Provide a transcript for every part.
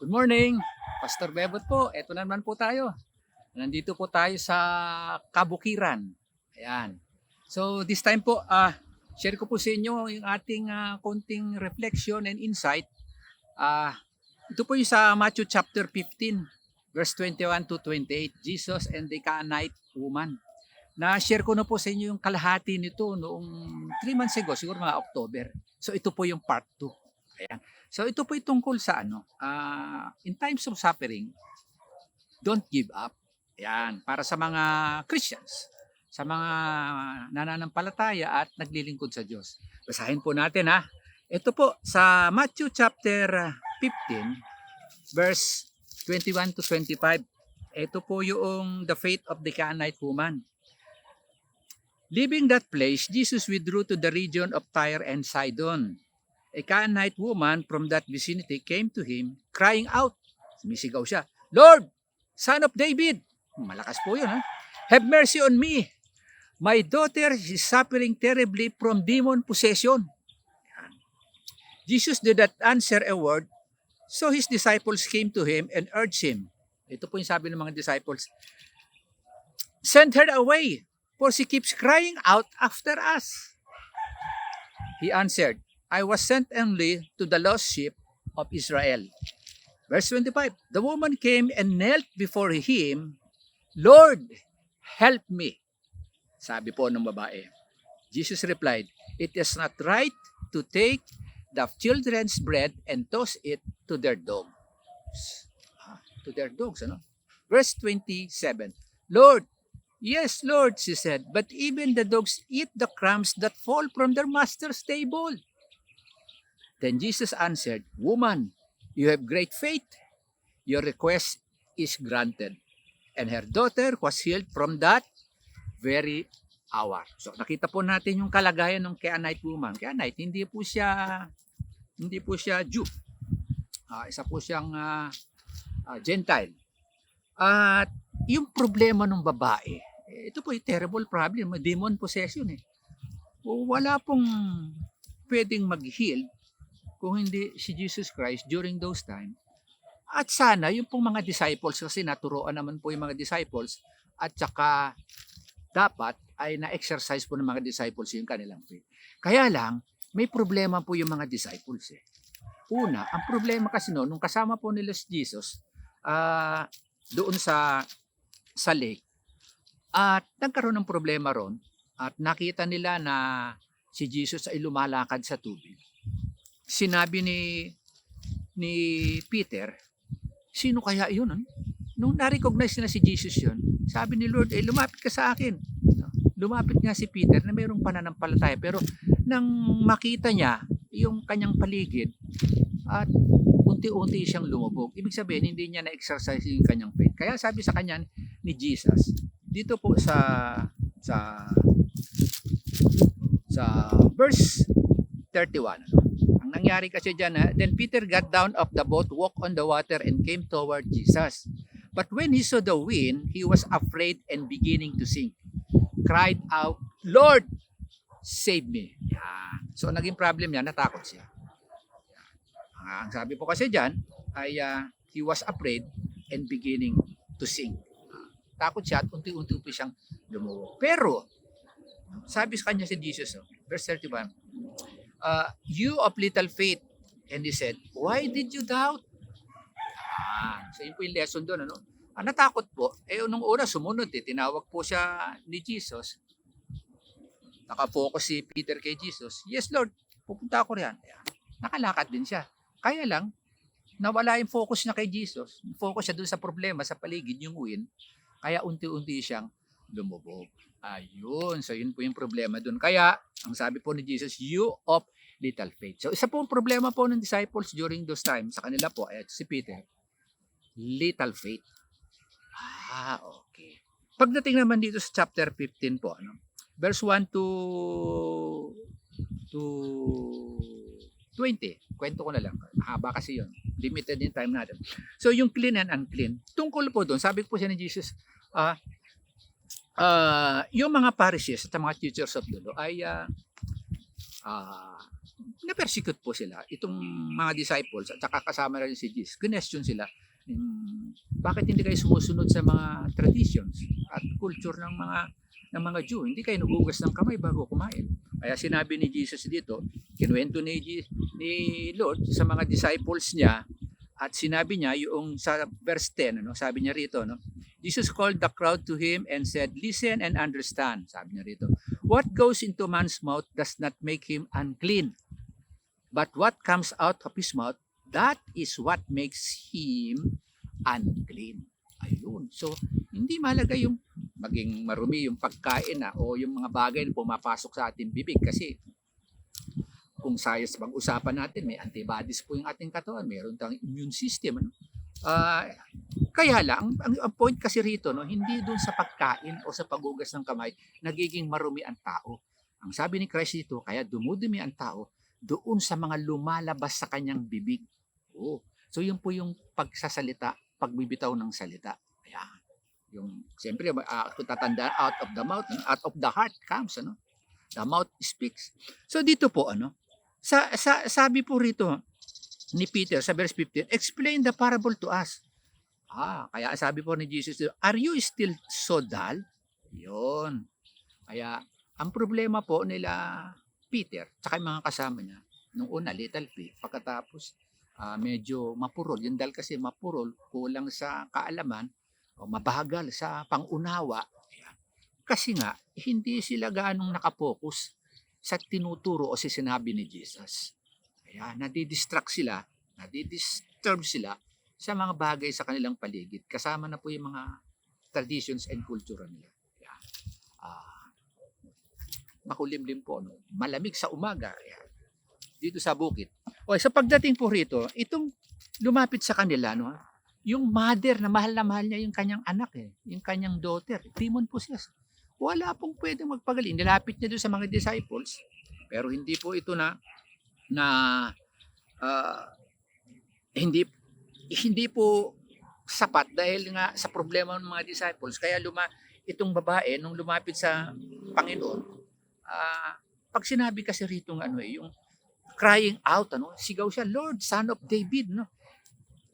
Good morning, Pastor Bebot po. Ito na naman po tayo. Nandito po tayo sa Kabukiran. Ayan. So this time po, share ko po sa inyo yung ating konting reflection and insight. Ito po yung sa Matthew chapter 15, verse 21 to 28, Jesus and the Canaanite woman. Na-share ko na po sa inyo yung kalahati nito noong 3 months ago, siguro mga October. So ito po yung part 2. Ayan. So ito po yung tungkol sa in times of suffering, don't give up. Ayan, para sa mga Christians, sa mga nananampalataya at naglilingkod sa Diyos. Basahin po natin ha. Ito po sa Matthew chapter 15, verse 21 to 25. Ito po yung the faith of the Canaanite woman. Leaving that place, Jesus withdrew to the region of Tyre and Sidon. A Canaanite woman from that vicinity came to him, crying out. Sumisigaw siya, Lord, Son of David. Malakas po yun, ha? Have mercy on me. My daughter is suffering terribly from demon possession. Jesus did not answer a word, so his disciples came to him and urged him. Ito po yung sabi ng mga disciples, send her away, for she keeps crying out after us. He answered, I was sent only to the lost sheep of Israel. Verse 25, the woman came and knelt before him, Lord, help me. Sabi po ng babae. Jesus replied, it is not right to take the children's bread and toss it to their dogs. To their dogs, ano? Verse 27, Lord, yes, Lord, she said, but even the dogs eat the crumbs that fall from their master's table. Then Jesus answered, woman, you have great faith. Your request is granted. And her daughter was healed from that very hour. So nakita po natin yung kalagayan ng Canaanite woman. Canaanite, hindi po siya Jew. Isa po siyang Gentile. At yung problema ng babae, ito po yung terrible problem, demon possession eh. Wala pong pwedeng mag-heal kung hindi si Jesus Christ during those time. At sana yung pong mga disciples, kasi naturoan naman po yung mga disciples, at saka dapat ay na-exercise po ng mga disciples yung kanilang faith. Kaya lang, may problema po yung mga disciples eh. Una, ang problema kasi nung kasama po nila si Jesus, doon sa lake, at nagkaroon ng problema ron, at nakita nila na si Jesus ay lumalakad sa tubig. Sinabi ni Peter, sino kaya yun? Nung na-recognize na si Jesus yun, sabi ni Lord, lumapit ka sa akin. Lumapit nga si Peter na mayroong pananampalataya, pero nang makita niya yung kanyang paligid, at unti-unti siyang lumubog. Ibig sabihin, hindi niya na-exercise yung kanyang faith. Kaya sabi sa kanya ni Jesus, dito po sa verse 31, ang nangyari kasi dyan, then Peter got down of the boat, walked on the water, and came toward Jesus. But when he saw the wind, he was afraid and beginning to sink. Cried out, Lord, save me. So naging problem niya, natakot siya. Ang sabi po kasi dyan ay he was afraid and beginning to sink. Takot siya at unti-unti po siyang lumuwag. Pero, sabi sa kanya si Jesus, verse 31, you of little faith. And he said, why did you doubt? So yun po yung lesson doon. Natakot po. Nung una sumunod, tinawag po siya ni Jesus. Nakafocus si Peter kay Jesus. Yes Lord, pupunta ako riyan. Nakalakad din siya. Kaya lang, nawala yung focus niya kay Jesus. Focus siya doon sa problema, sa paligid, yung wind. Kaya unti-unti siyang lumubog. Ayun. So yun po yung problema doon. Kaya, ang sabi po ni Jesus, you of little faith. So isa po ang problema po ng disciples during those times, sa kanila po, si Peter, little faith. Okay. Pagdating naman dito sa chapter 15 po, verse 1 to 20. Kwento ko na lang. Haba kasi yun. Limited in time natin. So yung clean and unclean. Tungkol po doon, sabi po siya ni Jesus, yung mga Pharisees at mga teachers of the law ay na-persecute po sila. Itong mga disciples at saka kasama na rin si Jesus. Question sila, bakit hindi kayo sumusunod sa mga traditions at culture ng mga Jew? Hindi kayo naghugas ng kamay bago kumain. Kaya sinabi ni Jesus dito, kinuwento ni Lord sa mga disciples niya at sinabi niya yung sa verse 10, sabi niya rito, Jesus called the crowd to him and said, "Listen and understand." Sabi niya rito, "What goes into man's mouth does not make him unclean. But what comes out of his mouth, that is what makes him unclean." Ayun. So, hindi mahalaga yung maging marumi yung pagkain o yung mga bagay na pumapasok sa ating bibig. Kasi kung science pag-usapan natin, may antibodies po yung ating katawan. Meron tayong immune system. Kaya lang, ang point kasi rito, hindi dun sa pagkain o sa paghugas ng kamay, nagiging marumi ang tao. Ang sabi ni Christ dito, kaya dumudumi ang tao, doon sa mga lumalabas sa kanyang bibig. So yun po yung pagsasalita, pagbibitaw ng salita. Ayan. Yung, siyempre, kung tatandaan, out of the mouth, out of the heart comes, the mouth speaks. So dito po, sabi po rito ni Peter sa verse 15, explain the parable to us. Kaya sabi po ni Jesus, are you still so dull? Yun. Kaya, ang problema po nila Peter, tsaka yung mga kasama niya, nung una, little faith, pagkatapos, medyo mapurol. Yung dahil kasi mapurol, kulang sa kaalaman, o mabagal sa pangunawa. Kasi nga, hindi sila ganong nakapokus sa tinuturo o sa sinabi ni Jesus. Kaya, nadidistract sila, nadidisturb sila sa mga bagay sa kanilang paligid. Kasama na po yung mga traditions and culture nila. Kaya, makulimlim po, malamig sa umaga, dito sa bukid. Sa pagdating po rito, itong lumapit sa kanila, yung mother na mahal niya yung kanyang anak, yung kanyang daughter, demon possessed. Wala pong pwedeng magpagaling. Nilapit niya doon sa mga disciples, pero hindi po ito hindi po sapat dahil nga sa problema ng mga disciples. Kaya itong babae, nung lumapit sa Panginoon, pag sinabi kasi rito yung crying out, sigaw siya, Lord, Son of David,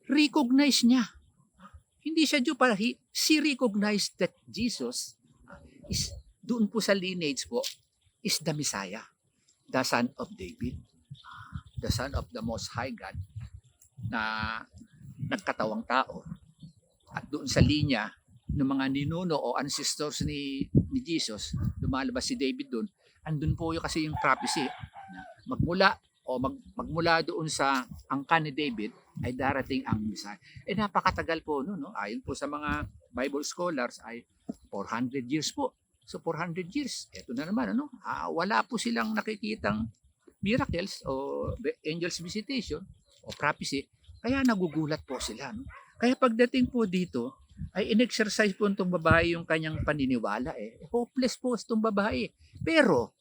recognize niya. Hindi siya Jew, para she recognized that Jesus is, doon po sa lineage po, is the Messiah, the Son of David, the Son of the Most High God, na nagkatawang tao. At doon sa linya ng mga ninuno o ancestors ni Jesus, lumalabas si David doon. Andun po kasi yung prophecy na magmula doon sa angkan ni David ay darating ang Messiah. Napakatagal po ayon po sa mga Bible scholars ay 400 years po. So 400 years, eto na naman wala po silang nakikitang miracles o angels visitation o prophecy, kaya nagugulat po sila. Kaya pagdating po dito, ay in-exercise po itong babae yung kanyang paniniwala. Hopeless po itong babae. Pero,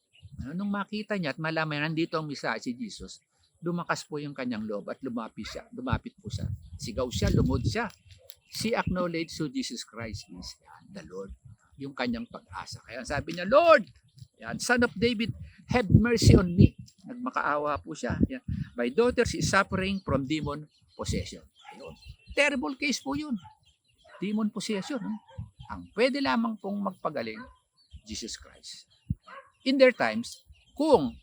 nung makita niya at malaman nandito ang Messiah, si Jesus, lumakas po yung kanyang loob at lumapit po siya. Sigaw siya, lumod siya. She acknowledged who Jesus Christ is, the Lord, yung kanyang pag-asa. Kaya sabi niya, Lord, Son of David, have mercy on me. Nagmakaawa po siya. My daughter is suffering from demon possession. Ayun. Terrible case po yun. Demon possession. Ang pwede lamang pong magpagaling, Jesus Christ. In their times, kung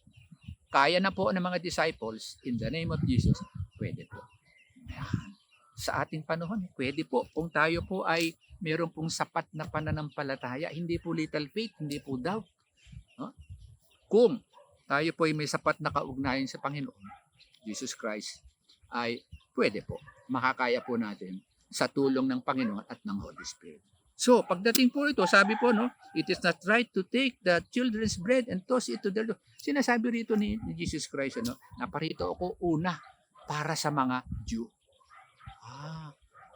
kaya na po ng mga disciples, in the name of Jesus, pwede po. Sa ating panahon, pwede po. Kung tayo po ay meron pong sapat na pananampalataya, hindi po little faith, hindi po doubt. Kung tayo po ay may sapat na kaugnayan sa Panginoon, Jesus Christ, ay pwede po. Makakaya po natin sa tulong ng Panginoon at ng Holy Spirit. So, pagdating po ito, sabi po, it is not right to take the children's bread and toss it to the Lord. Sinasabi rito ni Jesus Christ, na parito ako una para sa mga Jew.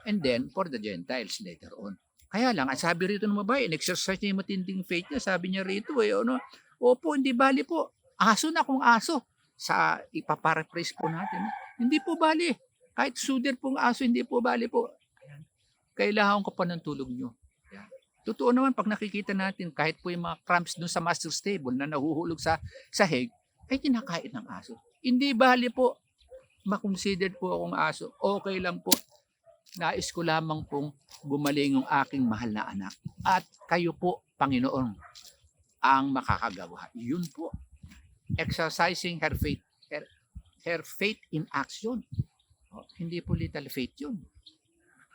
And then, for the Gentiles later on. Kaya lang, ang sabi rito ng babae, in-exercise niya yung matinding faith niya, sabi niya rito, opo, hindi bali po. Aso na kung aso. Sa ipaparaphrase po natin, hindi po bali. Kahit suder pong aso, hindi po bali po. Ayan. Kailangan ko pa ng tulong nyo. Ayan. Totoo naman, pag nakikita natin, kahit po yung mga crumbs dun sa master's table na nahuhulog sa sahig, ay kinakain ng aso. Hindi bali po makonsidered po akong aso. Okay lang po. Nais ko lamang pong gumaling ang aking mahal na anak. At kayo po, Panginoon, ang makakagawa. Yun po. Exercising her faith in action. Hindi po little faith yun.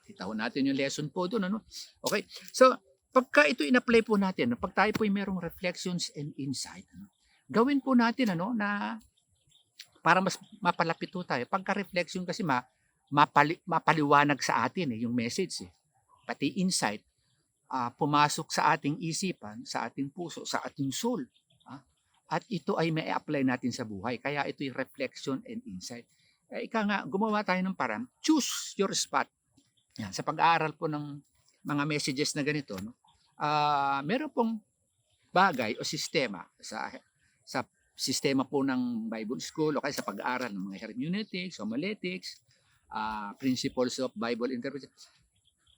Kita natin yung lesson po doon. Ano? Okay. So, pagka ito in-apply po natin, pag tayo po merong reflections and insight, gawin po natin na para mas mapalapit po tayo. Pagka-reflection kasi mapaliwanag sa atin yung message. Pati insight, pumasok sa ating isipan, sa ating puso, sa ating soul. At ito ay may-apply natin sa buhay. Kaya ito yung reflection and insight. Ika nga, gumawa tayo ng parang, choose your spot. Yan, sa pag-aaral po ng mga messages na ganito, meron pong bagay o sistema sa sistema po ng Bible School o kaya sa pag-aaral ng mga hermeneutics, homiletics, principles of Bible interpretation.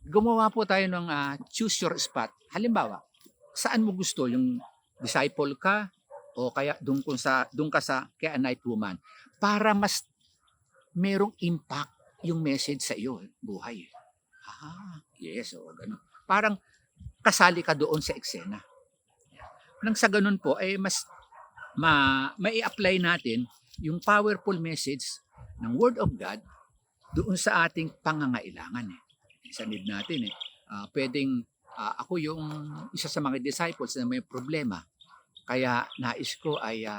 Gumawa po tayo ng choose your spot. Halimbawa, saan mo gusto yung disciple ka o kaya doon ka sa Canaanite woman para mas merong impact yung message sa iyo, buhay. Yes, ganun. Parang kasali ka doon sa eksena. Nang sa ganun po ay mas mai-apply natin yung powerful message ng Word of God doon sa ating pangangailangan. Sa need natin. Pwedeng ako yung isa sa mga disciples na may problema. Kaya nais ko ay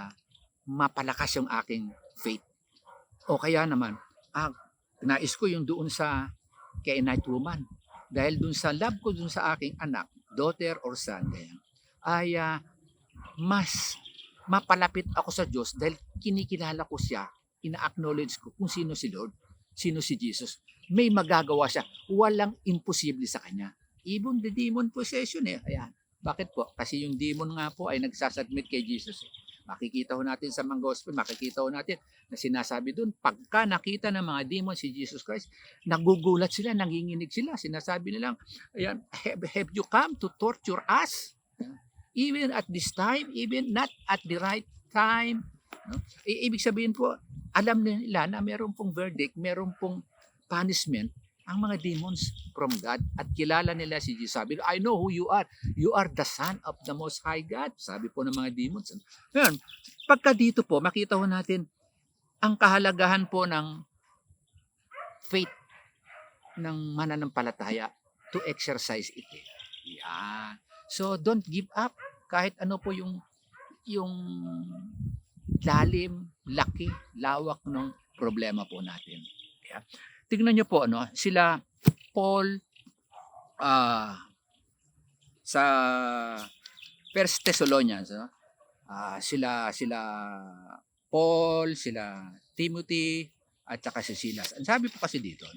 mapalakas yung aking faith. O kaya naman, nais ko yung doon sa Canaanite woman. Dahil doon sa love ko doon sa aking anak, daughter or son, ay mas mapalapit ako sa Diyos dahil kinikilala ko siya, ina-acknowledge ko kung sino si Lord, sino si Jesus. May magagawa siya. Walang imposible sa kanya. Even the demon possession Ayan. Bakit po? Kasi yung demon nga po ay nagsasubmit kay Jesus. Makikita ho natin sa mga gospel, makikita ho natin na sinasabi doon, pagka nakita ng mga demon si Jesus Christ, nagugulat sila, nanginginig sila. Sinasabi nilang, ayan, have you come to torture us? Even at this time, even not at the right time. Ibig sabihin po, alam nila na meron pong verdict, meron pong punishment ang mga demons from God at kilala nila si Jesus. Sabi, I know who you are. You are the Son of the Most High God. Sabi po ng mga demons. Ngayon, pagka dito po, makita ho natin ang kahalagahan po ng faith ng mananampalataya to exercise it. Yan. So, don't give up kahit ano po yung lalim, laki, lawak ng problema po natin. Yeah. Tingnan nyo po, sila Paul sa 1 Thessalonians, sila Paul, sila Timothy, at saka si Silas. Ang sabi po kasi dito,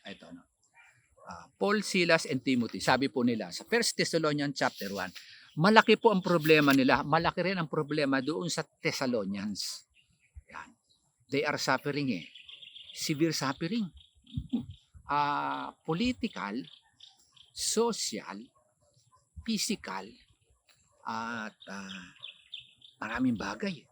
ito, Paul, Silas, and Timothy, sabi po nila sa 1 Thessalonians chapter 1, malaki po ang problema nila, malaki rin ang problema doon sa Thessalonians. Yan. They are suffering severe suffering. Political, social, physical, at maraming bagay.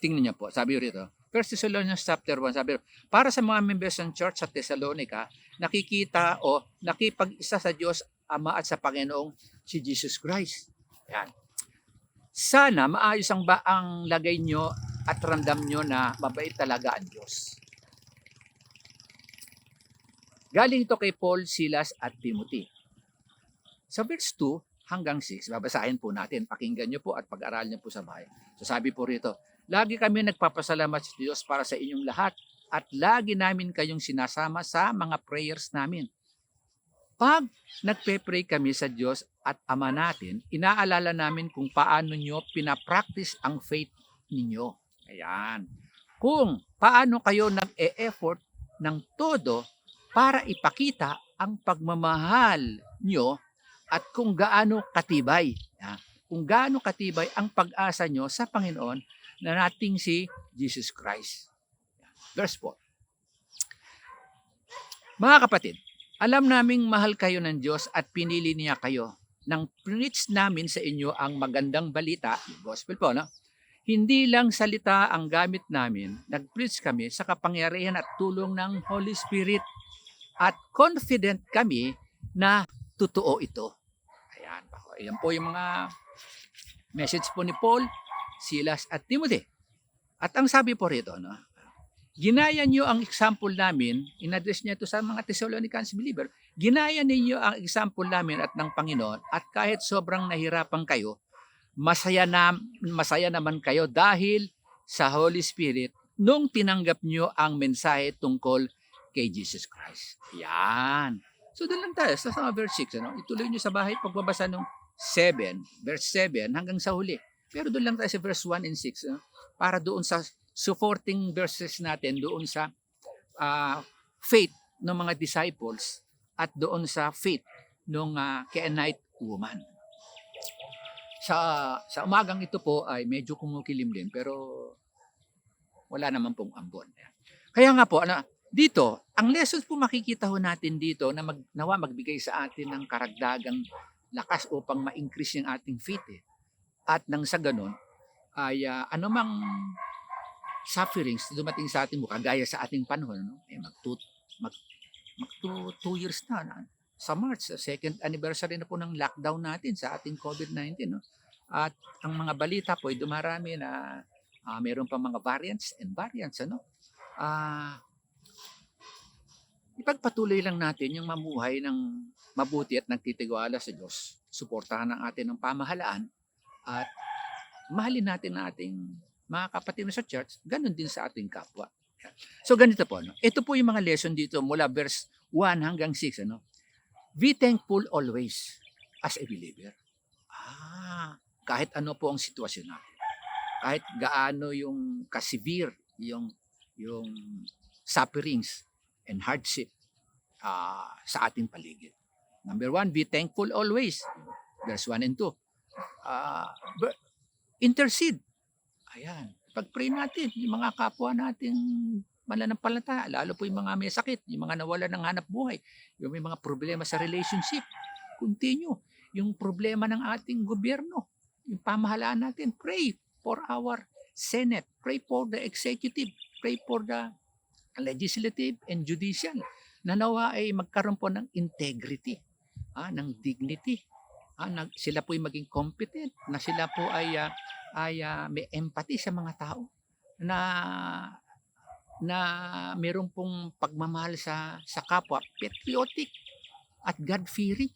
Tingnan niyo po, sabi rito, 1 Thessalonians chapter 1, sabi, para sa mga members ng church sa Thessalonica, nakikita o nakipag-isa sa Diyos Ama at sa Panginoong si Jesus Christ. Yan. Sana maayos ang lagay nyo at ramdam nyo na mabait talaga ang Diyos. Galing ito kay Paul, Silas, at Timothy. Sa verse 2 hanggang 6, babasahin po natin, pakinggan nyo po at pag-aralan nyo po sa bahay. So sabi po rito, lagi kami nagpapasalamat sa Diyos para sa inyong lahat at lagi namin kayong sinasama sa mga prayers namin. Pag nagpe-pray kami sa Diyos at Ama natin, inaalala namin kung paano nyo pinapractice ang faith ninyo. Ayan. Kung paano kayo nag-e-effort ng todo para ipakita ang pagmamahal nyo at kung gaano katibay. Kung gaano katibay ang pag-asa nyo sa Panginoon na nating si Jesus Christ. Verse 4. Mga kapatid, alam naming mahal kayo ng Diyos at pinili niya kayo. Nang preach namin sa inyo ang magandang balita, yung gospel po, Hindi lang salita ang gamit namin, nag-preach kami sa kapangyarihan at tulong ng Holy Spirit at confident kami na totoo ito. Ayan, ayan po yung mga message po ni Paul, Silas at Timothy. At ang sabi po rito, no, ginaya niyo ang example namin, in-address niya ito sa mga Thessalonians believer, ginaya ninyo ang example namin at ng Panginoon at kahit sobrang nahirapan kayo, masaya naman kayo dahil sa Holy Spirit nung tinanggap nyo ang mensahe tungkol kay Jesus Christ. Yan. So doon lang tayo sa verse 6. Ano? Ituloy nyo sa bahay pagbabasa ng 7, verse 7 hanggang sa huli. Pero doon lang tayo sa verse 1 and 6. Ano? Para doon sa supporting verses natin, doon sa faith ng mga disciples at doon sa faith ng Canaanite woman. Sa umagang ito po ay medyo kumukilimlim pero wala naman pong ambon. Kaya nga po, dito, ang lessons po makikita ho natin dito na nawa magbigay sa atin ng karagdagang lakas upang ma-increase yung ating faith. At nang sa ganun, ay anumang sufferings na dumating sa ating kagaya sa ating panahon, no? mag 2 years na. Sa March, second anniversary na po ng lockdown natin sa ating COVID-19. No? At ang mga balita po ay dumarami na mayroon pa mga variants. Ano? Ipagpatuloy lang natin yung mamuhay ng mabuti at nagtitiwala sa Diyos. Suportahan ang atin ng pamahalaan at mahalin natin ang ating mga kapatid sa church, ganun din sa ating kapwa. So ganito po. No? Ito po yung mga lesson dito mula verse 1 hanggang 6. Ano? Be thankful always as a believer. Kahit ano po ang sitwasyon natin. Kahit gaano yung kasevere, yung sufferings and hardship sa ating paligid. Number 1, be thankful always. Verse 1 and 2. Intercede. Ayan. Pag-pray natin, yung mga kapwa nating mananampalataya, lalo po yung mga may sakit, yung mga nawala ng hanap buhay, yung may mga problema sa relationship, continue. Yung problema ng ating gobyerno, yung pamahalaan natin, pray for our Senate, pray for the executive, pray for the legislative and judicial, na nawa ay magkaroon po ng integrity, ng dignity, sila po ay maging competent, na sila po ay may empathy sa mga tao, na meron pong pagmamahal sa kapwa, patriotic at God-fearing,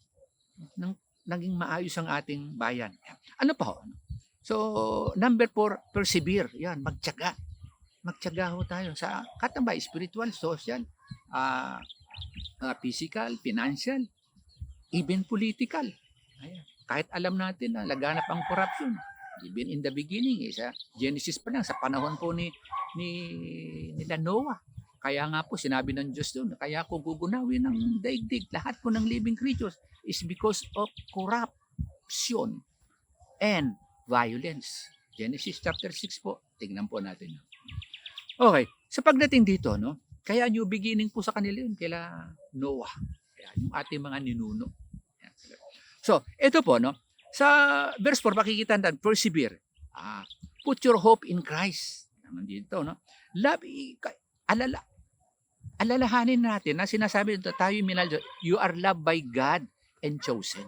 naging maayos ang ating bayan. Ano pa ho? So, number 4, persevere. Yan, magtiyaga. Magtiyaga ho tayo sa katambay, spiritual, social, physical, financial, even political. Ayan. Kahit alam natin na laganap ang corruption. Even in the beginning, sa Genesis pa lang, sa panahon po nila Noah. Kaya nga po, sinabi ng Diyos doon, kaya ko gugunawin ng daigdig, lahat po ng living creatures is because of corruption and violence. Genesis chapter 6 po, tignan po natin. Okay, sa pagdating dito, no, kaya new beginning po sa kanila yun, kaila Noah. Kaya yung ating mga ninuno. So, ito po, no, sa verse 4, makikita natin, persevere. Put your hope in Christ. Nandito, no? Love, alalahanin natin na sinasabi nito, tayo minal, you are loved by God and chosen.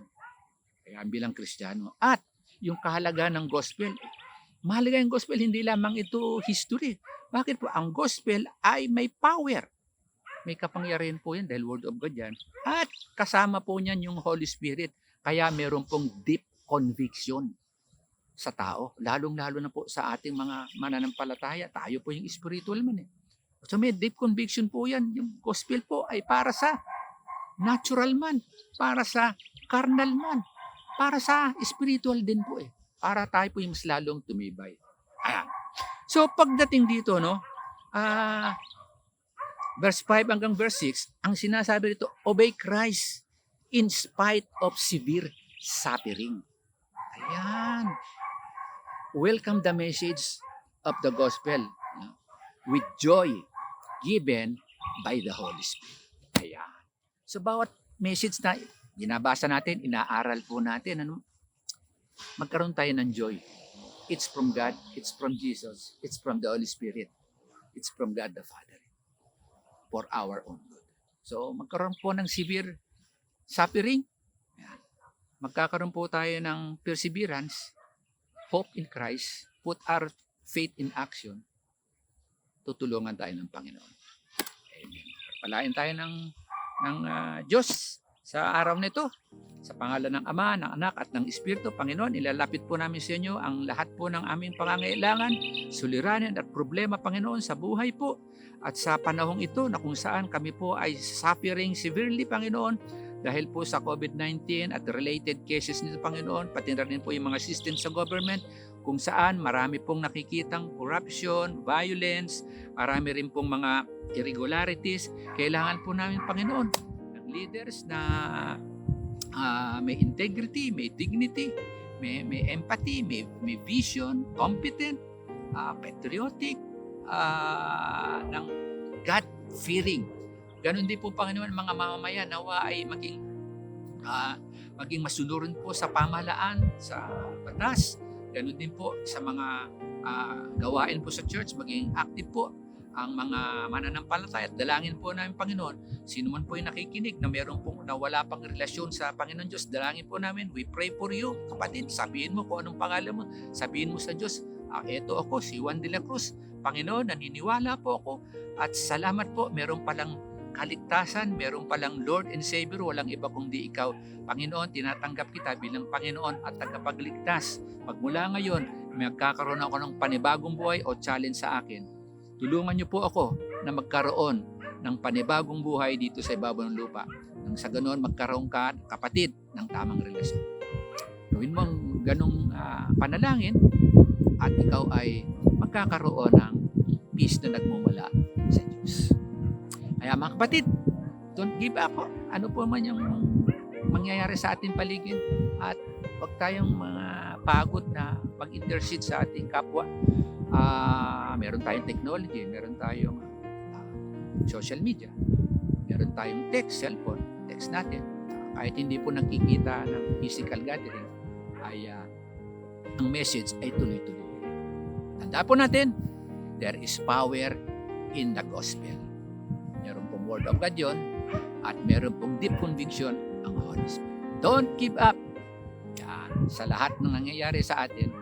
Kaya bilang Kristiyano. At yung kahalagaan ng gospel, mahalaga yung gospel, hindi lamang ito history. Bakit po? Ang gospel ay may power. May kapangyarihan po yan dahil word of God yan. At kasama po niyan yung Holy Spirit. Kaya meron pong deep conviction sa tao. Lalong-lalo na po sa ating mga mananampalataya. Tayo po yung spiritual man. So may deep conviction po yan. Yung gospel po ay para sa natural man. Para sa carnal man. Para sa spiritual din po Para tayo po yung mas lalong tumibay. Ayan. So pagdating dito, no, verse 5 hanggang verse 6, ang sinasabi dito, obey Christ in spite of severe suffering. Ayan. Welcome the message of the gospel with joy given by the Holy Spirit. Ayan. So bawat message na binabasa natin, inaaral po natin, magkaroon tayo ng joy. It's from God, it's from Jesus, it's from the Holy Spirit, it's from God the Father for our own good. So magkaroon po ng severe suffering. Ayan. Magkakaroon po tayo ng perseverance, hope in Christ, put our faith in action, tutulungan tayo ng Panginoon. Amen. Palain tayo ng Diyos sa araw nito. Sa pangalan ng Ama, ng Anak, at ng Espiritu, Panginoon, ilalapit po namin sa inyo ang lahat po ng aming pangangailangan, suliranin at problema, Panginoon, sa buhay po. At sa panahong ito na kung saan kami po ay suffering severely, Panginoon, dahil po sa COVID-19 at related cases nito, Panginoon, pati na rin po yung mga system sa government, kung saan marami pong nakikitang corruption, violence, marami rin pong mga irregularities. Kailangan po namin, Panginoon, ng leaders na may integrity, may dignity, may empathy, may vision, competent, patriotic, ng God-fearing. Ganon din po, Panginoon, mga mamamayan, nawa ay maging masunurin po sa pamahalaan, sa batas. Ganon din po sa mga gawain po sa church, maging active po ang mga mananampalataya. At dalangin po namin, Panginoon, sino man po yung nakikinig na meron pong wala pang relasyon sa Panginoon Diyos, dalangin po namin, we pray for you, kapatid. Sabihin mo kung anong pangalan mo. Sabihin mo sa Diyos, eto ako, si Juan de la Cruz. Panginoon, naniniwala po ako at salamat po, meron palang kaligtasan, meron palang Lord and Savior, walang iba kundi ikaw. Panginoon, tinatanggap kita bilang Panginoon at tagapagligtas. Magmula ngayon, magkakaroon ako ng panibagong buhay o challenge sa akin. Tulungan niyo po ako na magkaroon ng panibagong buhay dito sa ibabaw ng lupa. Nang sa ganoon, magkaroon ka, kapatid, ng tamang relasyon. Gawin mo ang ganong panalangin at ikaw ay magkakaroon ng peace na nagmumula sa Diyos. Kaya mga kapatid, don't give up. Ano po man yung mangyayari sa ating paligid at huwag tayong mga pagod na mag-intercede sa ating kapwa. Meron tayong technology, meron tayong social media, meron tayong text, cellphone, text natin. Kahit hindi po nakikita ng physical gathering, ay ang message ay tuloy-tuloy. Tanda po natin, there is power in the gospel. Meron pong word of God yun, at meron pong deep conviction ang Holy Spirit. Don't give up. Yan, sa lahat ng nangyayari sa atin,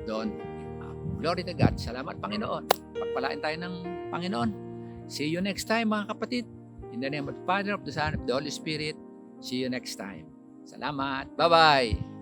don't give up. Glory to God. Salamat, Panginoon. Pagpalain tayo ng Panginoon. See you next time, mga kapatid. In the name of the Father, of the Son, of the Holy Spirit. See you next time. Salamat. Bye-bye.